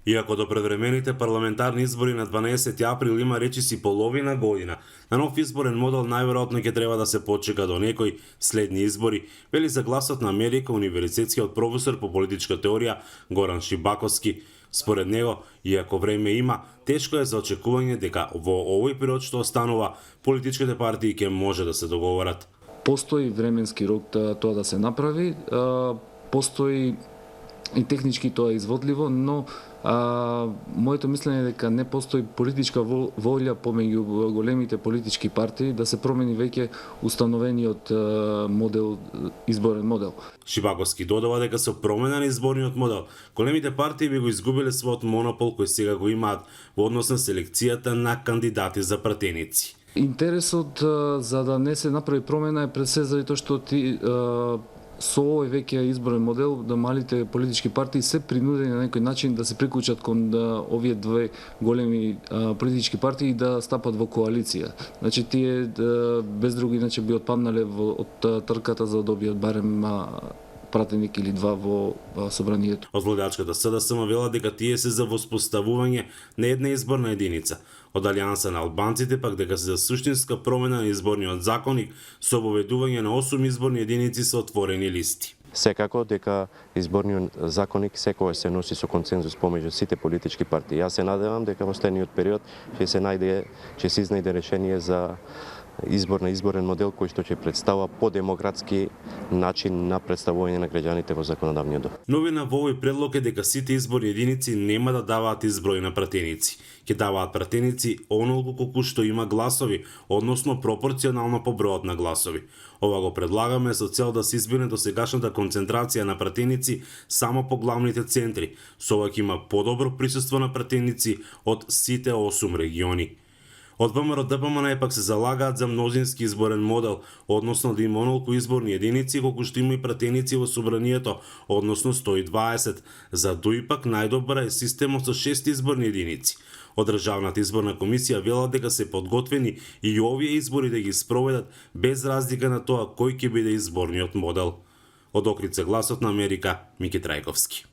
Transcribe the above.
Иако до предвремените парламентарни избори на 12 април има речиси половина година, на нов изборен модел најверојатно ќе треба да се почека до некои следни избори, вели за Гласот на Америка универзитетскиот професор по политичка теорија Горан Шибаковски. Според него, иако време има, тешко е за очекување дека во овој период што останува, политичките партии ќе може да се договорат. Постои временски рок тоа да се направи, постои и технички тоа е изводливо, но моето мислење е дека не постои политичка волја помеѓу големите политички партии да се промени веќе установениот модел, изборен модел. Шибаковски додава дека со промена на изборниот модел, големите партии би го изгубиле својот монопол кој сега го имаат во однос на селекцијата на кандидати за пратеници. Интересот за да не се направи промена е пред се заради тоа што со овој веќе изборен модел да малите политички партии се принудени на некој начин да се приклучат кон овие две големи политички партии да стапат во коалиција. Значи тие без друго иначе би отпаднале од трката за да добијат барем пратеник или два во собранието. Од владачката СДСМ вела дека тие се за воспоставување на една изборна единица. Од Алијанса на албанците пак дека се за суштинска промена на изборниот законник со воведување на 8 изборни единици со отворени листи. Секако дека изборниот законник секогаш се носи со консензус помеѓу сите политички партии. Јас се надевам дека во следниот период ќе се изнајде решение за изборен модел кој што ќе представува подемократски начин на представување на граѓаните во законодавниот дом. Новина во овој предлог е дека сите изборни единици нема да даваат изброј на пратеници. Ќе даваат пратеници онолку колку што има гласови, односно пропорционално по бројот на гласови. Ова го предлагаме со цел да се избегне досегашната концентрација на пратеници само по главните центри. Со ова ќе има подобро присуство на пратеници од сите 8 региони. Од ВМРО ДПМН пак се залагаат за мнозински изборен модел, односно да има онолку изборни единици колку што има и пратеници во собранието, односно 120. За ДУИ пак најдобар е системот со 6 изборни единици. Од Државната изборна комисија вела дека се подготвени и овие избори да ги спроведат без разлика на тоа кој ќе биде изборниот модел. Од Охридска, Гласот на Америка, Мики Трајковски.